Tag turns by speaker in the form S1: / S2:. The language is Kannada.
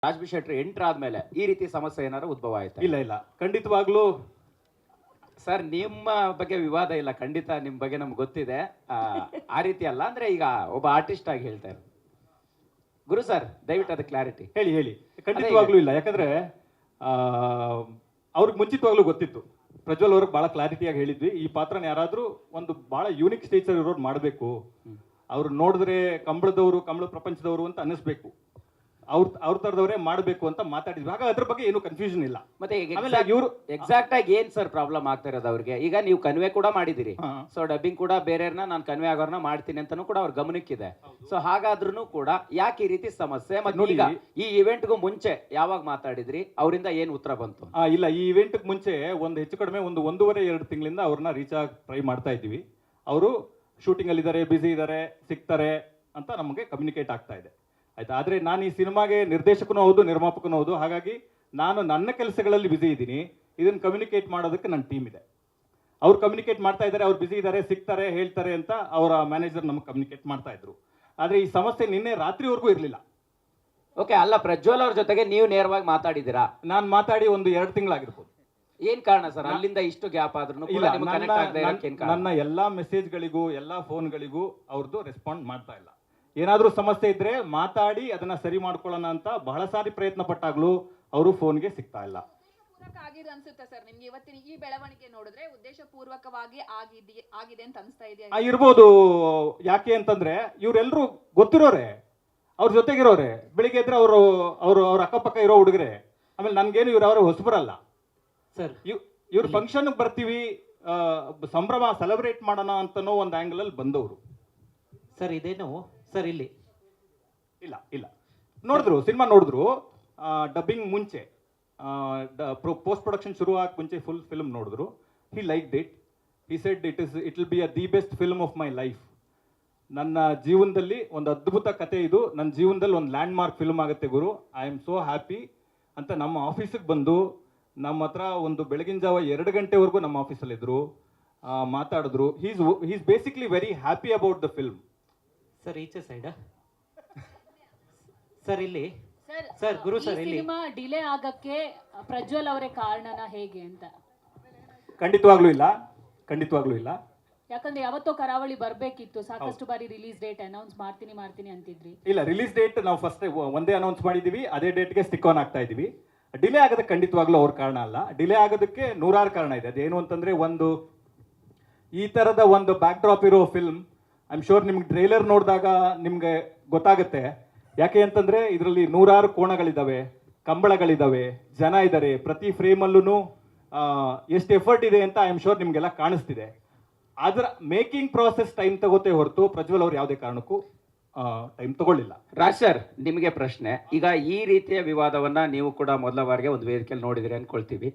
S1: ರಾಜ್ ಶೆಟ್ಟಿ ಎಂಟರ್ ಆದ್ಮೇಲೆ ಈ ರೀತಿ ಸಮಸ್ಯೆ ಏನಾದ್ರು ಉದ್ಭವ ಆಯ್ತಾ?
S2: ಇಲ್ಲ ಇಲ್ಲ, ಖಂಡಿತವಾಗ್ಲೂ
S1: ಸರ್ ನಿಮ್ಮ ಬಗ್ಗೆ ವಿವಾದ ಇಲ್ಲ, ಖಂಡಿತ ನಿಮ್ ಬಗ್ಗೆ ನಮ್ಗೆ ಗೊತ್ತಿದೆ. ಆ ರೀತಿ ಅಲ್ಲ, ಅಂದ್ರೆ ಈಗ ಒಬ್ಬ ಆರ್ಟಿಸ್ಟ್ ಆಗಿ ಹೇಳ್ತಾರೆ. ಗುರು ಸರ್ ದಯವಿಟ್ಟು ಅದಕ್ಕೆ ಕ್ಲಾರಿಟಿ
S2: ಹೇಳಿ ಹೇಳಿ. ಖಂಡಿತವಾಗ್ಲೂ ಇಲ್ಲ, ಯಾಕಂದ್ರೆ ಅವ್ರಿಗೆ ಮುಂಚಿತವಾಗ್ಲೂ ಗೊತ್ತಿತ್ತು. ಪ್ರಜ್ವಲ್ ಅವ್ರಿಗೆ ಬಹಳ ಕ್ಲಾರಿಟಿಯಾಗಿ ಹೇಳಿದ್ವಿ, ಈ ಪಾತ್ರನ ಯಾರಾದ್ರೂ ಒಂದು ಬಹಳ ಯೂನಿಕ್ ಸ್ಟೇಚರ್ ಇರೋರು ಮಾಡಬೇಕು, ಅವ್ರು ನೋಡಿದ್ರೆ ಕಂಬಳದವರು, ಕಂಬಳ ಪ್ರಪಂಚದವರು ಅಂತ ಅನ್ನಿಸ್ಬೇಕು, ಅವ್ರ ತರದವರೇ ಮಾಡಬೇಕು ಅಂತ ಮಾತಾಡಿದ್ವಿ. ಹಾಗಾಗಿ ಅದ್ರ ಬಗ್ಗೆ ಏನು ಕನ್ಫ್ಯೂಷನ್ ಇಲ್ಲ.
S1: ಮತ್ತೆ ಇವರು ಎಕ್ಸಾಕ್ಟ್ ಆಗಿ ಏನ್ ಸರ್ ಪ್ರಾಬ್ಲಮ್ ಆಗ್ತಾ ಇರೋದು ಅವ್ರಿಗೆ? ಈಗ ನೀವು ಕನ್ವೆ ಕೂಡ ಮಾಡಿದಿರಿ, ಸೊ ಡಬ್ಬಿಂಗ್ ಕೂಡ ಬೇರೆಯವ್ರನ್ನ ನಾನು ಕನ್ವೆ ಆಗೋರ್ನ ಮಾಡ್ತೀನಿ ಅಂತಾನು ಕೂಡ ಅವ್ರ ಗಮನಕ್ಕಿದೆ. ಸೊ ಹಾಗಾದ್ರೂ ಕೂಡ ಯಾಕೆ ಈ ರೀತಿ ಸಮಸ್ಯೆ? ಮತ್ತೆ ಈಗ ಈ ಇವೆಂಟ್ಗೂ ಮುಂಚೆ ಯಾವಾಗ ಮಾತಾಡಿದ್ರಿ, ಅವರಿಂದ ಏನ್ ಉತ್ತರ ಬಂತು?
S2: ಇಲ್ಲ, ಈ ಇವೆಂಟ್ ಮುಂಚೆ ಒಂದು ಹೆಚ್ಚು ಕಡಿಮೆ 1.5-2 ತಿಂಗಳಿಂದ ಅವ್ರನ್ನ ರೀಚ್ ಆಗಿ ಟ್ರೈ ಮಾಡ್ತಾ ಇದ್ದೀವಿ. ಅವರು ಶೂಟಿಂಗ್ ಅಲ್ಲಿ ಇದ್ದಾರೆ, ಬ್ಯುಸಿ ಇದ್ದಾರೆ, ಸಿಗ್ತಾರೆ ಅಂತ ನಮಗೆ ಕಮ್ಯುನಿಕೇಟ್ ಆಗ್ತಾ ಇದೆ, ಆಯ್ತಾ. ಆದರೆ ನಾನು ಈ ಸಿನಿಮಾಗೆ ನಿರ್ದೇಶಕನೂ ಹೌದು, ನಿರ್ಮಾಪಕನೂ ಹೌದು. ಹಾಗಾಗಿ ನಾನು ನನ್ನ ಕೆಲಸಗಳಲ್ಲಿ ಬ್ಯುಸಿ ಇದ್ದೀನಿ, ಇದನ್ನು ಕಮ್ಯುನಿಕೇಟ್ ಮಾಡೋದಕ್ಕೆ ನನ್ನ ಟೀಮ್ ಇದೆ. ಅವ್ರು ಕಮ್ಯುನಿಕೇಟ್ ಮಾಡ್ತಾ ಇದ್ದಾರೆ, ಅವ್ರು ಬ್ಯುಸಿ ಇದ್ದಾರೆ, ಸಿಗ್ತಾರೆ, ಹೇಳ್ತಾರೆ ಅಂತ ಅವರ ಮ್ಯಾನೇಜರ್ ನಮಗೆ ಕಮ್ಯುನಿಕೇಟ್ ಮಾಡ್ತಾ ಇದ್ರು. ಆದರೆ ಈ ಸಮಸ್ಯೆ ನಿನ್ನೆ ರಾತ್ರಿವರೆಗೂ ಇರಲಿಲ್ಲ.
S1: ಓಕೆ, ಅಲ್ಲ ಪ್ರಜ್ವಲ್ ಅವ್ರ ಜೊತೆಗೆ ನೀವು ನೇರವಾಗಿ ಮಾತಾಡಿದ್ದೀರಾ?
S2: ನಾನು ಮಾತಾಡಿ 1-2 ತಿಂಗಳಾಗಿರ್ಬೋದು.
S1: ಏನ್ ಕಾರಣ ಸರ್ ಅಲ್ಲಿಂದ ಇಷ್ಟು ಗ್ಯಾಪ್ ಆದ್ರೂ?
S2: ನನ್ನ ಎಲ್ಲಾ ಮೆಸೇಜ್ಗಳಿಗೂ, ಎಲ್ಲಾ ಫೋನ್ಗಳಿಗೂ ಅವ್ರದ್ದು ರೆಸ್ಪಾಂಡ್ ಮಾಡ್ತಾ ಇಲ್ಲ. ಏನಾದ್ರೂ ಸಮಸ್ಯೆ ಇದ್ರೆ ಮಾತಾಡಿ ಅದನ್ನ ಸರಿ ಮಾಡ್ಕೊಳ್ಳೋಣ ಅಂತ ಬಹಳ ಸಾರಿ ಪ್ರಯತ್ನ ಪಟ್ಟಾಗ್ಲೂ ಅವರು ಫೋನ್ಗೆ ಸಿಗ್ತಾ ಇಲ್ಲ.
S3: ಅನ್ಸುತ್ತೆ ಸರ್ ನಿಮ್ಗೆ ಇವತ್ತಿನ ಈ ಬೆಳವಣಿಗೆ ನೋಡಿದ್ರೆ ಉದ್ದೇಶ ಪೂರ್ವಕವಾಗಿ ಆಗಿದೆ ಅಂತ ಅನಿಸ್ತಾ ಇದೆಯಾ?
S2: ಇರ್ಬೋದು. ಯಾಕೆ ಅಂತಂದ್ರೆ ಇವರೆಲ್ಲರೂ ಗೊತ್ತಿರೋರೆ, ಅವ್ರ ಜೊತೆಗಿರೋರೆ. ಬೆಳಿಗ್ಗೆ ಇದ್ರೆ ಅವ್ರ ಅಕ್ಕಪಕ್ಕ ಇರೋ ಹುಡುಗರೆ. ಆಮೇಲೆ ನನ್ಗೇನು ಇವ್ರು ಹೊಸಬರಲ್ಲ
S4: ಸರ್.
S2: ಇವ್ರ ಫಂಕ್ಷನ್ ಬರ್ತೀವಿ, ಸಂಭ್ರಮ ಸೆಲೆಬ್ರೇಟ್ ಮಾಡೋಣ ಅಂತನೋ ಒಂದು ಆಂಗಲ್ ಅಲ್ಲಿ ಬಂದವರು
S4: ಸರ್. ಇದೇನು ಸರ್ ಇಲ್ಲಿ
S2: ಇಲ್ಲ ಇಲ್ಲ ನೋಡಿದ್ರು, ಸಿನಿಮಾ ನೋಡಿದ್ರು. ಡಬ್ಬಿಂಗ್ ಮುಂಚೆ, ಪೋಸ್ಟ್ ಪ್ರೊಡಕ್ಷನ್ ಶುರು ಆಗಿ ಮುಂಚೆ ಫುಲ್ ಫಿಲ್ಮ್ ನೋಡಿದ್ರು. He liked it. He said it will be the best film of my life. ನನ್ನ ಜೀವನದಲ್ಲಿ ಒಂದು ಅದ್ಭುತ ಕತೆ ಇದು, ನನ್ನ ಜೀವನದಲ್ಲಿ ಒಂದು ಲ್ಯಾಂಡ್ ಮಾರ್ಕ್ ಫಿಲ್ಮ್ ಆಗುತ್ತೆ ಗುರು, ಐ ಆಮ್ ಸೋ ಹ್ಯಾಪಿ ಅಂತ ನಮ್ಮ ಆಫೀಸಿಗೆ ಬಂದು ನಮ್ಮ ಹತ್ರ ಒಂದು ಬೆಳಗಿನ ಜಾವ 2 ಗಂಟೆವರೆಗೂ ನಮ್ಮ ಆಫೀಸಲ್ಲಿ ಇದ್ರು, ಮಾತಾಡಿದ್ರು. He's basically very happy about the film.
S4: Sir ಈಚೆ ಸೈಡ್ ಸರ್ ಇಲ್ಲಿ ಸರ್ ಗುರು ಸರ್ ಇಲ್ಲಿ
S5: ಸಿನಿಮಾ ಡಿಲೇ ಆಗಕ್ಕೆ ಪ್ರಜ್ವಲ್ ಅವರೇ ಕಾರಣನ ಹೇಗೆ ಅಂತ?
S2: ಖಂಡಿತವಾಗ್ಲೂ ಇಲ್ಲ, ಖಂಡಿತವಾಗ್ಲೂ ಇಲ್ಲ.
S5: ಯಾಕಂದ್ರೆ ಯಾವತ್ತೋ ಕರಾವಳಿ ಬರ್ಬೇಕಿತ್ತು, ಸಾಕಷ್ಟು ಬಾರಿ ರಿಲೀಸ್ ಡೇಟ್ ಅನೌನ್ಸ್ ಮಾಡ್ತೀನಿ ಅಂತಿದ್ರಿ.
S2: ಇಲ್ಲ, ರಿಲೀಸ್ ಡೇಟ್ ನಾವು ಫಸ್ಟ್ ಒಂದೇ ಅನೌನ್ಸ್ ಮಾಡಿದೀವಿ, ಅದೇ ಡೇಟ್ಗೆ ಸ್ಟಿಕ್ ಆನ್ ಆಗ್ತಾ ಇದೀವಿ. ಡಿಲೇ ಆಗೋದಕ್ಕೆ ಖಂಡಿತವಾಗ್ಲೂ ಅವ್ರ ಕಾರಣ ಅಲ್ಲ. ಡಿಲೇ ಆಗೋದಕ್ಕೆ 100 ಕಾರಣ ಇದೆ. ಅದೇನು ಅಂತಂದ್ರೆ, ಒಂದು ಈ ತರದ ಒಂದು ಬ್ಯಾಕ್ ಡ್ರಾಪ್ ಇರೋ ಫಿಲ್ಮ್, ಐ ಆಮ್ ಶೋರ್ ನಿಮ್ಗೆ ಟ್ರೈಲರ್ ನೋಡಿದಾಗ ನಿಮ್ಗೆ ಗೊತ್ತಾಗುತ್ತೆ. ಯಾಕೆ ಅಂತಂದ್ರೆ ಇದರಲ್ಲಿ 100 ಕೋಣಗಳಿದಾವೆ, ಕಂಬಳಗಳಿದಾವೆ, ಜನ ಇದ್ದಾರೆ. ಪ್ರತಿ ಫ್ರೇಮಲ್ಲೂ ಎಷ್ಟು ಎಫರ್ಟ್ ಇದೆ ಅಂತ ಐ ಆಮ್ ಶೋರ್ ನಿಮ್ಗೆಲ್ಲ ಕಾಣಿಸ್ತಿದೆ. ಅದರ ಮೇಕಿಂಗ್ ಪ್ರಾಸೆಸ್ ಟೈಮ್ ತಗೋತೆ ಹೊರತು ಪ್ರಜ್ವಲ್ ಅವ್ರು ಯಾವುದೇ ಕಾರಣಕ್ಕೂ ಟೈಮ್ ತಗೊಳ್ಳಿಲ್ಲ.
S1: ರಾಜ್ ಸರ್, ನಿಮಗೆ ಪ್ರಶ್ನೆ. ಈಗ ಈ ರೀತಿಯ ವಿವಾದವನ್ನ ನೀವು ಕೂಡ ಮೊದಲ ಬಾರಿಗೆ ಒಂದು ವೇದಿಕೆಯಲ್ಲಿ ನೋಡಿದಿರಿ ಅನ್ಕೊಳ್ತೀವಿ.